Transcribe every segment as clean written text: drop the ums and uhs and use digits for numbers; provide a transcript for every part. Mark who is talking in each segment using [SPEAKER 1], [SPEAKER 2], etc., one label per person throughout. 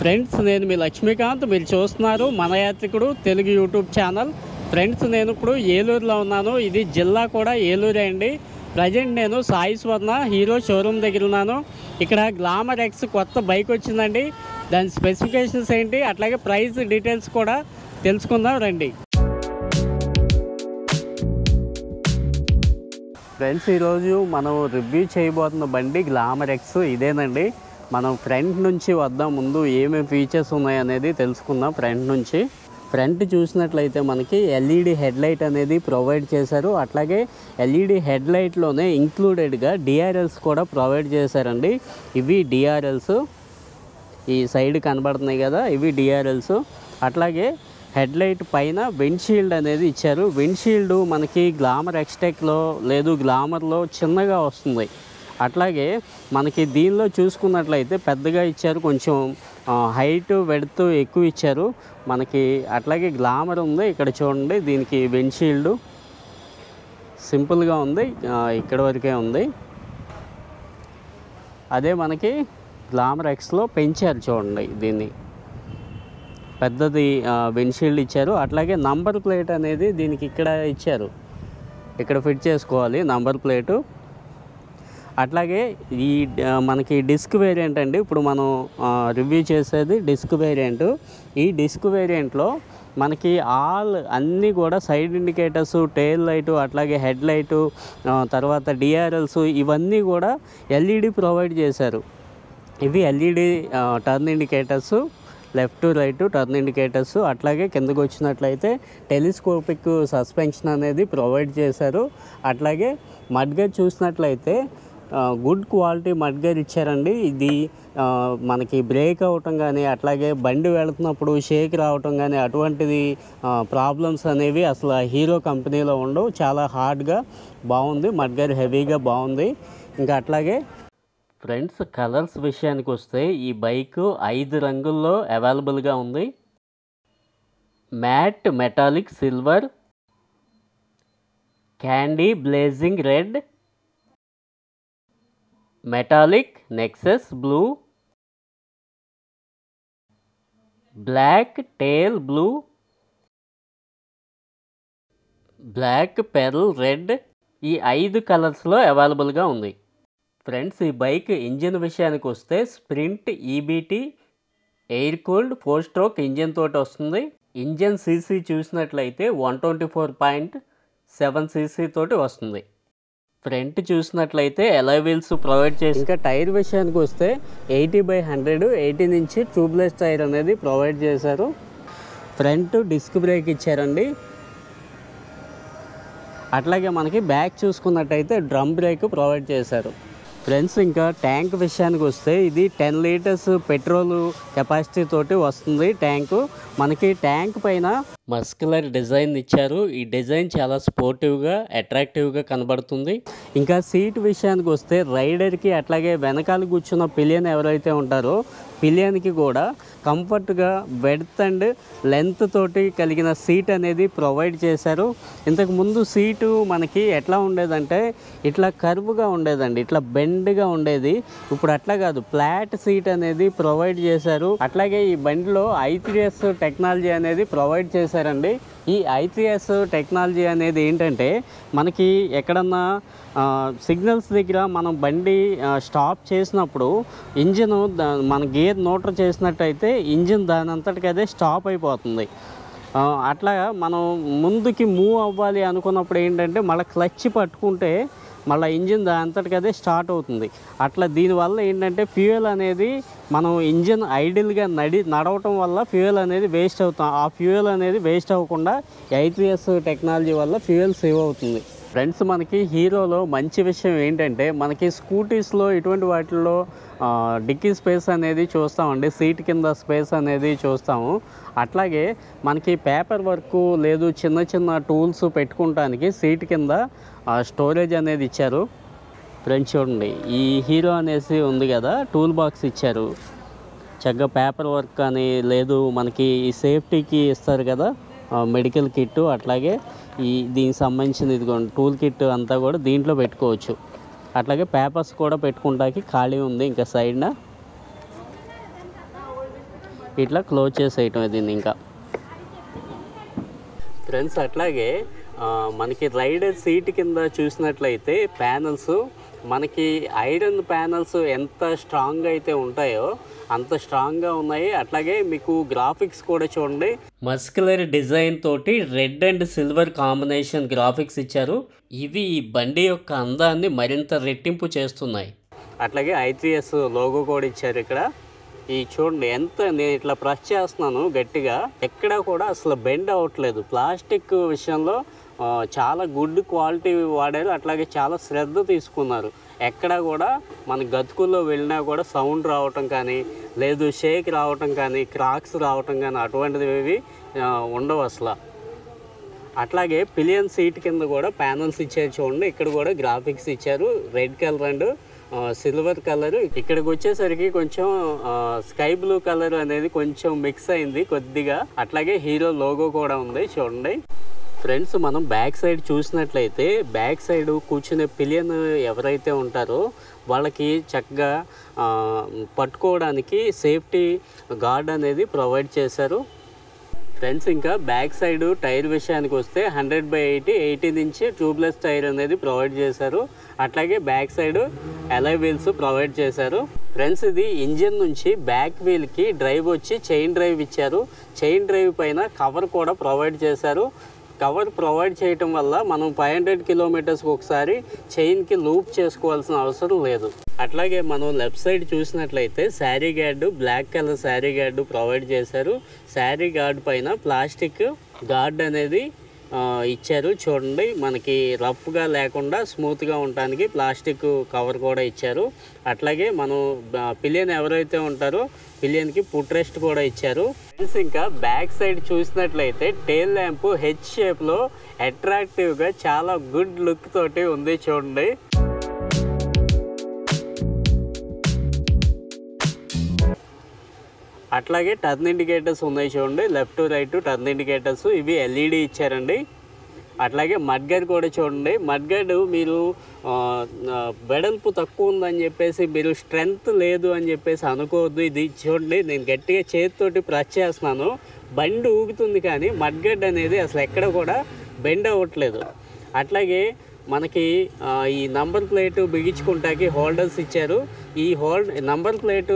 [SPEAKER 1] Friends, నేను మీ లక్ష్మీకాంత్. మీరు చూస్తున్నారు మన యాత్రికుడు తెలుగు యూట్యూబ్ ఛానల్. ఫ్రెండ్స్, నేను ఇప్పుడు ఏలూరులో ఉన్నాను. ఇది జిల్లా కూడా ఏలూరే అండి. ప్రజెంట్ నేను సాయి స్వర్ణ హీరో షోరూమ్ దగ్గర ఉన్నాను. ఇక్కడ గ్లామర్ ఎక్స్ కొత్త బైక్ వచ్చిందండి. దాని స్పెసిఫికేషన్స్ ఏంటి, అట్లాగే ప్రైస్ డీటెయిల్స్ కూడా తెలుసుకుందాం రండి. ఫ్రెండ్స్, ఈరోజు మనం రివ్యూ చేయబోతున్న బండి గ్లామర్ ఎక్స్ ఇదేనండి. మనం ఫ్రంట్ నుంచి వద్దాం. ముందు ఏమేమి ఫీచర్స్ ఉన్నాయనేది తెలుసుకుందాం. ఫ్రంట్ చూసినట్లయితే మనకి ఎల్ఈడి హెడ్లైట్ అనేది ప్రొవైడ్ చేశారు. అట్లాగే ఎల్ఈడి హెడ్లైట్లోనే ఇంక్లూడెడ్గా డిఆర్ఎల్స్ కూడా ప్రొవైడ్ చేశారండి. ఇవి డిఆర్ఎల్స్, ఈ సైడ్ కనబడుతున్నాయి కదా, ఇవి డిఆర్ఎల్స్. అట్లాగే హెడ్లైట్ పైన విండ్షీల్డ్ అనేది ఇచ్చారు. విండ్షీల్డ్ మనకి గ్లామర్ ఎక్స్టెక్లో లేదు, గ్లామర్లో చిన్నగా వస్తుంది. అట్లాగే మనకి దీనిలో చూసుకున్నట్లయితే పెద్దగా ఇచ్చారు, కొంచెం హైట్ వెడ్త్ ఎక్కువ ఇచ్చారు మనకి. అట్లాగే గ్లామర్ ఉంది ఇక్కడ చూడండి. దీనికి విండ్షీల్డ్ సింపుల్గా ఉంది, ఇక్కడ వరకే ఉంది. అదే మనకి గ్లామర్ ఎక్స్లో పెంచారు చూడండి, దీన్ని పెద్దది విండ్షీల్డ్ ఇచ్చారు. అట్లాగే నంబర్ ప్లేట్ అనేది దీనికి ఇక్కడ ఇచ్చారు, ఇక్కడ ఫిట్ చేసుకోవాలి నంబర్ ప్లేటు. అట్లాగే ఈ మనకి డిస్క్ వేరియంట్ అండి. ఇప్పుడు మనం రివ్యూ చేసేది డిస్క్ వేరియంట్. ఈ డిస్క్ వేరియంట్లో మనకి అన్నీ కూడా సైడ్ ఇండికేటర్స్, టెయిల్ లైటు, అట్లాగే హెడ్ లైటు, తర్వాత డిఆర్ఎల్స్ ఇవన్నీ కూడా ఎల్ఈడి ప్రొవైడ్ చేశారు. ఇవి LED turn indicators, left right turn indicators. అట్లాగే కిందకు వచ్చినట్లయితే టెలిస్కోపిక్ సస్పెన్షన్ అనేది ప్రొవైడ్ చేశారు. అట్లాగే మడ్గర్ చూసినట్లయితే గుడ్ క్వాలిటీ మడ్గర్ ఇచ్చారండి. ఇది మనకి బ్రేక్ అవటం కానీ, అట్లాగే బండి వెళుతున్నప్పుడు షేక్ రావటం కానీ అటువంటిది ప్రాబ్లమ్స్ అనేవి అసలు హీరో కంపెనీలో ఉండవు. చాలా హార్డ్గా బాగుంది మడ్గర్, హెవీగా బాగుంది. ఇంకా అట్లాగే ఫ్రెండ్స్, కలర్స్ విషయానికి వస్తే ఈ బైక్ 5 రంగుల్లో అవైలబుల్గా ఉంది. Matte metallic silver, candy blazing red, metallic nexus blue, black teal blue, black pearl red. ఈ 5 కలర్స్లో అవైలబుల్గా ఉంది. ఫ్రెండ్స్, ఈ బైక్ ఇంజిన్ విషయానికి వస్తే sprint EBT air cooled 4 stroke engine తోటి వస్తుంది. ఇంజిన్ సీసీ చూసినట్లయితే 124.7 సీసీ తోటి వస్తుంది. ఫ్రంట్ చూసినట్లయితే అలాయ్ వీల్స్ ప్రొవైడ్ చేసి, ఇంకా టైర్ విషయానికి వస్తే 80/100 18 ఇంచ్ ట్యూబ్లెస్ టైర్ అనేది ప్రొవైడ్ చేశారు. ఫ్రంట్ డిస్క్ బ్రేక్ ఇచ్చారండి. అట్లాగే మనకి బ్యాక్ చూసుకున్నట్టయితే డ్రమ్ బ్రేక్ ప్రొవైడ్ చేశారు. ఫ్రెండ్స్, ఇంకా ట్యాంక్ విషయానికి వస్తే ఇది 10 లీటర్స్ పెట్రోల్ కెపాసిటీ తోటి వస్తుంది ట్యాంకు. మనకి ట్యాంక్ పైన మస్కులర్ డిజైన్ ఇచ్చారు. ఈ డిజైన్ చాలా స్పోర్టివ్గా, అట్రాక్టివ్గా కనబడుతుంది. ఇంకా సీట్ విషయానికి వస్తే రైడర్కి అట్లాగే వెనకాల కూర్చున్న పిలియన్ ఎవరైతే ఉంటారో పిలియన్కి కూడా కంఫర్ట్గా వెడ్త్ అండ్ లెంత్ తోటి కలిగిన సీట్ అనేది ప్రొవైడ్ చేశారు. ఇంతకు ముందు సీటు మనకి ఎట్లా ఉండేదంటే ఇట్లా కర్వ్గా ఉండేదండి, ఇట్లా బెండ్గా ఉండేది. ఇప్పుడు అట్లా కాదు, ఫ్లాట్ సీట్ అనేది ప్రొవైడ్ చేశారు. అట్లాగే ఈ బండిలో i3s టెక్నాలజీ అనేది ప్రొవైడ్ చేశారండి. ఈ i3s టెక్నాలజీ అనేది ఏంటంటే మనకి ఎక్కడన్నా సిగ్నల్స్ దగ్గర మనం బండి స్టాప్ చేసినప్పుడు ఇంజిన్ మన గేర్ న్యూట్రల్ చేసినట్టయితే ఇంజిన్ దాని అంతటికి అదే స్టాప్ అయిపోతుంది. అట్లా మనం ముందుకి మూవ్ అవ్వాలి అనుకున్నప్పుడు ఏంటంటే మళ్ళీ క్లచ్ పట్టుకుంటే మళ్ళీ ఇంజిన్ దాని అంతటికి అదే స్టార్ట్ అవుతుంది. అట్లా దీనివల్ల ఏంటంటే ఫ్యూయల్ అనేది మనం ఇంజిన్ ఐడిల్గా నడవటం వల్ల ఫ్యూయల్ అనేది వేస్ట్ అవుతాం. ఆ ఫ్యూయల్ అనేది వేస్ట్ అవ్వకుండా i3s టెక్నాలజీ వల్ల ఫ్యూయల్ సేవ్ అవుతుంది. ఫ్రెండ్స్, మనకి హీరోలో మంచి విషయం ఏంటంటే మనకి స్కూటీస్లో ఇటువంటి వాటిల్లో డిక్కీ స్పేస్ అనేది చూస్తామండి, సీట్ కింద స్పేస్ అనేది చూస్తాము. అట్లాగే మనకి పేపర్ వర్క్ లేదు, చిన్న చిన్న టూల్స్ పెట్టుకోవటానికి సీట్ కింద స్టోరేజ్ అనేది ఇచ్చారు. ఫ్రెండ్స్ చూడండి, ఈ హీరో అనేసి ఉంది కదా, టూల్ బాక్స్ ఇచ్చారు. చక్కగా పేపర్ వర్క్ అని లేదు, మనకి ఈ సేఫ్టీకి ఇస్తారు కదా మెడికల్ కిట్, అట్లాగే దీనికి సంబంధించిన ఇదిగోండి టూల్ కిట్ అంతా కూడా దీంట్లో పెట్టుకోవచ్చు. అట్లాగే పేపర్స్ కూడా పెట్టుకుంటానికి ఖాళీ ఉంది ఇంకా సైడ్న. ఇట్లా క్లోజ్ చేసేయటం దీన్ని. ఇంకా ఫ్రెండ్స్ అట్లాగే మనకి రైడర్ సీట్ కింద చూసినట్లయితే ప్యానల్స్ మనకి ఐరన్ ప్యానల్స్ ఎంత స్ట్రాంగ్గా అయితే ఉంటాయో అంత స్ట్రాంగ్గా ఉన్నాయి. అట్లాగే మీకు గ్రాఫిక్స్ కూడా చూడండి, మస్కులర్ డిజైన్ తోటి red and silver combination graphics ఇచ్చారు. ఇవి ఈ బండి యొక్క అందాన్ని మరింత రెట్టింపు చేస్తున్నాయి. అట్లాగే I3S లోగో కూడా ఇచ్చారు ఇక్కడ. ఈ చూడండి ఎంత నేను ఇట్లా ప్రెస్ చేస్తున్నాను గట్టిగా, ఎక్కడా కూడా అసలు బెండ్ అవ్వట్లేదు. ప్లాస్టిక్ విషయంలో చాలా గుడ్ క్వాలిటీ వాడారు. అట్లాగే చాలా శ్రద్ధ తీసుకున్నారు. ఎక్కడా కూడా మన గతుకుల్లో వెళ్ళినా కూడా సౌండ్ రావటం కానీ, లేదు షేక్ రావటం కానీ, క్రాక్స్ రావటం కానీ అటువంటివి ఉండవు అసలు. అట్లాగే పిలియన్ సీట్ కింద కూడా ప్యానల్స్ ఇచ్చారు చూడండి. ఇక్కడ కూడా గ్రాఫిక్స్ ఇచ్చారు, red colour and silver colour. ఇక్కడికి వచ్చేసరికి కొంచెం స్కై బ్లూ కలర్ అనేది కొంచెం మిక్స్ అయింది కొద్దిగా. అట్లాగే హీరో లోగో కూడా ఉంది చూడండి. ఫ్రెండ్స్ మనం బ్యాక్ సైడ్ చూసినట్లయితే బ్యాక్ సైడ్ కూర్చునే పిలియన్ ఎవరైతే ఉంటారో వాళ్ళకి చక్కగా పట్టుకోవడానికి సేఫ్టీ గార్డ్ అనేది ప్రొవైడ్ చేశారు. ఫ్రెండ్స్ ఇంకా బ్యాక్ సైడ్ టైర్ విషయానికి వస్తే 100/80 18 ఇంచ్ ట్యూబ్లెస్ టైర్ అనేది ప్రొవైడ్ చేశారు. అట్లాగే back side alloy wheels provide చేశారు. ఫ్రెండ్స్ ఇది ఇంజిన్ నుంచి బ్యాక్ వీల్కి డ్రైవ్ వచ్చి చైన్ డ్రైవ్ ఇచ్చారు. చైన్ డ్రైవ్ పైన కవర్ కూడా ప్రొవైడ్ చేశారు. కవర్ ప్రొవైడ్ చేయటం వల్ల మనం 500 కిలోమీటర్స్కి ఒకసారి చైన్కి లూప్ చేసుకోవాల్సిన అవసరం లేదు. అట్లాగే మనం లెఫ్ట్ సైడ్ చూసినట్లయితే sari guard, black colour sari guard provide చేశారు. శారీ గార్డు పైన ప్లాస్టిక్ గార్డ్ అనేది ఇచ్చారు చూడండి. మనకి రఫ్గా లేకుండా స్మూత్గా ఉండడానికి ప్లాస్టిక్ కవర్ కూడా ఇచ్చారు. అట్లాగే మనం పిలియన్ ఎవరైతే ఉంటారో పిలియన్కి ఫుట్ రెస్ట్ కూడా ఇచ్చారు. ఇంకా బ్యాక్ సైడ్ చూసినట్లయితే టెయిల్ ల్యాంప్ హెచ్ షేప్లో అట్రాక్టివ్గా చాలా గుడ్ లుక్ తోటి ఉంది చూడండి. అట్లాగే టర్న్ ఇండికేటర్స్ ఉన్నాయి చూడండి, లెఫ్ట్ రైట్ టర్న్ ఇండికేటర్స్. ఇవి LED ఇచ్చారండి. అట్లాగే మడ్గార్డ్ కూడా చూడండి. మడ్గార్డ్ మీరు వెడల్పు తక్కువ ఉందని చెప్పేసి మీరు స్ట్రెంగ్త్ లేదు అని చెప్పేసి అనుకోవద్దు. ఇది చూడండి నేను గట్టిగా చేతితోటి ప్రెస్ చేస్తున్నాను, బండి ఊగుతుంది కానీ మడ్గార్డ్ అనేది అసలు ఎక్కడ కూడా బెండ్ అవ్వట్లేదు. అట్లాగే మనకి ఈ నంబర్ ప్లేటు బిగించుకుంటాకి హోల్డర్స్ ఇచ్చారు. ఈ నంబర్ ప్లేటు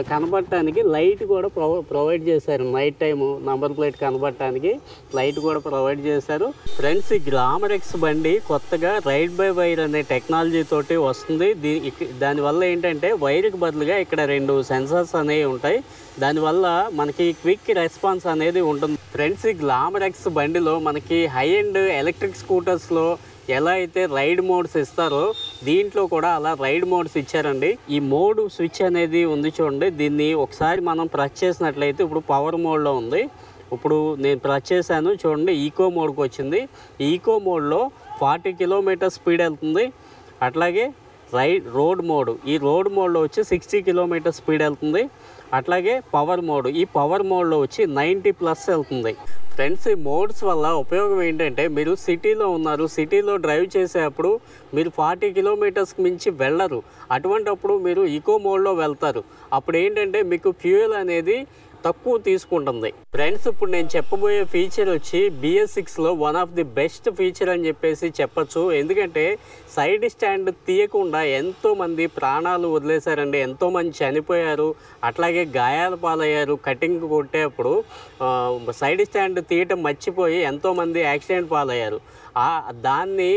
[SPEAKER 1] కనబడటానికి లైట్ కూడా ప్రొవైడ్ చేశారు. నైట్ టైము నంబర్ ప్లేట్ కనబడటానికి లైట్ కూడా ప్రొవైడ్ చేశారు. ఫ్రెండ్స్ ఈ గ్లామర్ ఎక్స్ బండి కొత్తగా రైడ్ బై వైర్ అనే టెక్నాలజీ తోటి వస్తుంది. దానివల్ల ఏంటంటే వైర్కి బదులుగా ఇక్కడ 2 సెన్సార్స్ అనేవి ఉంటాయి. దానివల్ల మనకి క్విక్ రెస్పాన్స్ అనేది ఉంటుంది. ఫ్రెండ్స్ ఈ గ్లామర్ ఎక్స్ బండిలో మనకి హై అండ్ ఎలక్ట్రిక్ స్కూటర్స్లో ఎలా అయితే రైడ్ మోడ్స్ ఇస్తారో దీంట్లో కూడా అలా రైడ్ మోడ్స్ ఇచ్చారండి. ఈ మోడ్ స్విచ్ అనేది ఉంది చూడండి. దీన్ని ఒకసారి మనం ప్రెస్ చేసినట్లయితే ఇప్పుడు పవర్ మోడ్లో ఉంది. ఇప్పుడు నేను ప్రెస్ చేశాను చూడండి, ఈకో మోడ్కి వచ్చింది. ఈకో మోడ్లో 40 కిలోమీటర్ స్పీడ్ వెళ్తుంది. అట్లాగే రోడ్ మోడ్, ఈ రోడ్ మోడ్లో వచ్చి 60 కిలోమీటర్ స్పీడ్ వెళ్తుంది. అట్లాగే పవర్ మోడ్, ఈ పవర్ మోడ్లో వచ్చి 90+ వెళ్తుంది. ఫ్రెండ్స్ ఈ మోడ్స్ వల్ల ఉపయోగం ఏంటంటే మీరు సిటీలో ఉన్నారు, సిటీలో డ్రైవ్ చేసేటప్పుడు మీరు 40 కిలోమీటర్స్కి మించి వెళ్ళరు. అటువంటప్పుడు మీరు ఈకో మోడ్లో వెళ్తారు. అప్పుడు ఏంటంటే మీకు ఫ్యూయల్ అనేది తక్కువ తీసుకుంటుంది. ఫ్రెండ్స్ ఇప్పుడు నేను చెప్పబోయే ఫీచర్ వచ్చి BS6లో one of the best feature అని చెప్పేసి చెప్పచ్చు. ఎందుకంటే సైడ్ స్టాండ్ తీయకుండా ఎంతోమంది ప్రాణాలు వదిలేశారండి, ఎంతోమంది చనిపోయారు, అట్లాగే గాయాల పాలయ్యారు. కటింగ్ కొట్టేప్పుడు సైడ్ స్టాండ్ తీయటం మర్చిపోయి ఎంతోమంది యాక్సిడెంట్ పాలయ్యారు. దాన్ని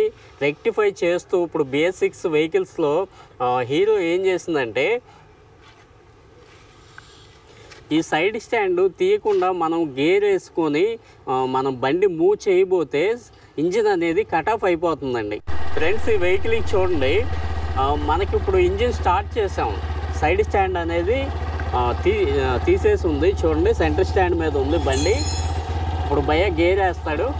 [SPEAKER 1] రెక్టిఫై చేస్తూ ఇప్పుడు BS6 వెహికల్స్లో హీరో ఏం చేసిందంటే ఈ సైడ్ స్టాండ్ తీయకుండా మనం గేర్ వేసుకొని మనం బండి మూవ్ చేయబోతే ఇంజిన్ అనేది కట్ ఆఫ్ అయిపోతుందండి. ఫ్రెండ్స్ ఈ వెహికల్ చూడండి, మనకి ఇప్పుడు ఇంజిన్ స్టార్ట్ చేసాం, సైడ్ స్టాండ్ అనేది తీసేసి ఉంది చూడండి. సెంటర్ స్టాండ్ మీద ఉంది బండి. ఇప్పుడు భయ్య గేర్ వేస్తాడు.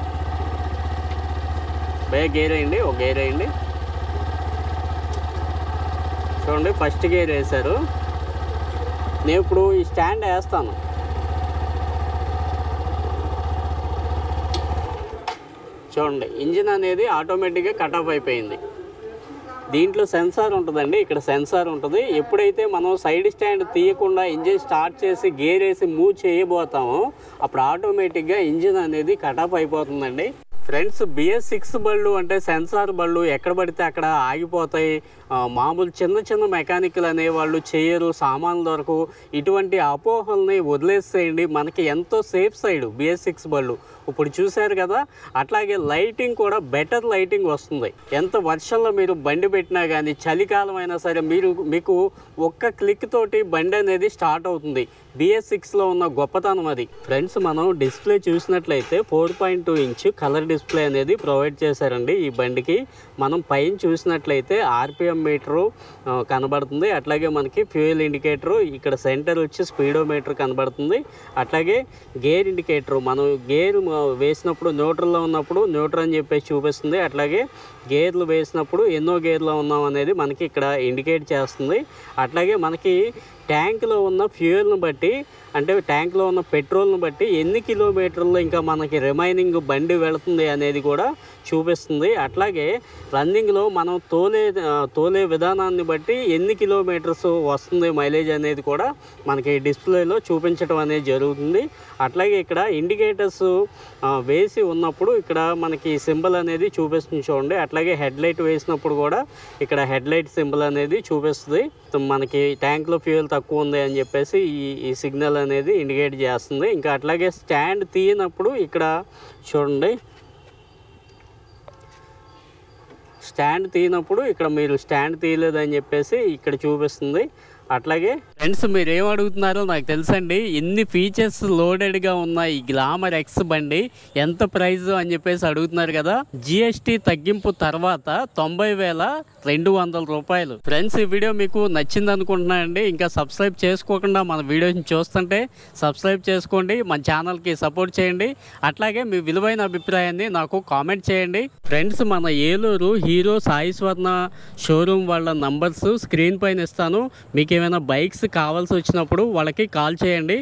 [SPEAKER 1] భయ్య గేర్ వేయండి, ఒక గేర్ వేయండి చూడండి. ఫస్ట్ గేర్ వేశారు. నేను ఇప్పుడు ఈ స్టాండ్ వేస్తాను. చూడండి ఇంజిన్ అనేది ఆటోమేటిక్గా కట్ ఆఫ్ అయిపోయింది. దీంట్లో సెన్సార్ ఉంటుందండి. ఇక్కడ సెన్సార్ ఉంటుంది. ఎప్పుడైతే మనం సైడ్ స్టాండ్ తీయకుండా ఇంజిన్ స్టార్ట్ చేసి గేర్ వేసి మూవ్ చేయబోతామో అప్పుడు ఆటోమేటిక్గా ఇంజిన్ అనేది కటాఫ్ అయిపోతుందండి. ఫ్రెండ్స్, BS6 బళ్ళు అంటే సెన్సార్ బళ్ళు ఎక్కడ పడితే అక్కడ ఆగిపోతాయి. మామూలు చిన్న చిన్న మెకానికల్ అనేవాళ్ళు చేయరు, సామాన్లు దొరకు. ఇటువంటి అపోహల్ని వదిలేసేయండి. మనకి ఎంతో సేఫ్ సైడ్ BS6 బళ్ళు. ఇప్పుడు చూశారు కదా, అట్లాగే లైటింగ్ కూడా బెటర్ లైటింగ్ వస్తుంది. ఎంత వర్షంలో మీరు బండి పెట్టినా కానీ, చలికాలం అయినా సరే మీకు ఒక్క క్లిక్ తోటి బండి అనేది స్టార్ట్ అవుతుంది. BS6లో ఉన్న గొప్పతనం అది. ఫ్రెండ్స్, మనం డిస్ప్లే చూసినట్లయితే 4.2 ఇంచ్ కలర్ డిస్ప్లే అనేది ప్రొవైడ్ చేశారండి ఈ బండికి. మనం పైన చూసినట్లయితే RPM మీటరు కనబడుతుంది. అట్లాగే మనకి ఫ్యూయల్ ఇండికేటరు, ఇక్కడ సెంటర్ వచ్చి స్పీడోమీటర్ కనబడుతుంది. అట్లాగే గేర్ ఇండికేటరు, మనం గేర్ వేసినప్పుడు న్యూట్రల్లో ఉన్నప్పుడు న్యూట్రల్ అని చెప్పేసి చూపిస్తుంది. అట్లాగే గేర్లు వేసినప్పుడు ఎన్నో గేర్లో ఉన్నాం అనేది మనకి ఇక్కడ ఇండికేట్ చేస్తుంది. అట్లాగే మనకి ట్యాంక్లో ఉన్న ఫ్యూయల్ని బట్టి, అంటే ట్యాంక్లో ఉన్న పెట్రోల్ని బట్టి ఎన్ని కిలోమీటర్లు ఇంకా మనకి రిమైనింగ్ బండి వెళుతుంది అనేది కూడా చూపిస్తుంది. అట్లాగే రన్నింగ్లో మనం తోలే విధానాన్ని బట్టి ఎన్ని కిలోమీటర్స్ వస్తుంది మైలేజ్ అనేది కూడా మనకి డిస్ప్లేలో చూపించడం అనేది జరుగుతుంది. అట్లాగే ఇక్కడ ఇండికేటర్స్ వేసి ఉన్నప్పుడు ఇక్కడ మనకి సింబల్ అనేది చూపిస్తుంది చూడండి. అట్లాగే హెడ్ లైట్ వేసినప్పుడు కూడా ఇక్కడ హెడ్ లైట్ సింబల్ అనేది చూపిస్తుంది. మనకి ట్యాంక్లో ఫ్యూయల్ తక్కువ ఉంది అని చెప్పేసి ఈ సిగ్నల్ అనేది ఇండికేట్ చేస్తుంది. ఇంకా అట్లాగే స్టాండ్ తీయనప్పుడు ఇక్కడ చూడండి, స్టాండ్ తీయనప్పుడు ఇక్కడ మీరు స్టాండ్ తీయలేదని చెప్పేసి ఇక్కడ చూపిస్తుంది. అట్లాగే ఫ్రెండ్స్, మీరు ఏం అడుగుతున్నారో నాకు తెలుసండి. ఎన్ని ఫీచర్స్ లోడెడ్గా ఉన్న ఈ గ్లామర్ X బండి ఎంత ప్రైస్ అని చెప్పేసి అడుగుతున్నారు కదా. GST తగ్గింపు తర్వాత 90,200 రూపాయలు. ఫ్రెండ్స్, ఈ వీడియో మీకు నచ్చింది అనుకుంటున్నానండి. ఇంకా సబ్స్క్రైబ్ చేసుకోకుండా మన వీడియోని చూస్తుంటే సబ్స్క్రైబ్ చేసుకోండి, మన ఛానల్కి సపోర్ట్ చేయండి. అట్లాగే మీ విలువైన అభిప్రాయాన్ని నాకు కామెంట్ చేయండి. ఫ్రెండ్స్, మన ఏలూరు హీరో సాయి స్వర్ణ షోరూమ్ వాళ్ళ నంబర్స్ స్క్రీన్ పైన ఇస్తాను. మీకు ఏమైనా బైక్స్ కావాల్సి వచ్చినప్పుడు వాళ్ళకి కాల్ చేయండి.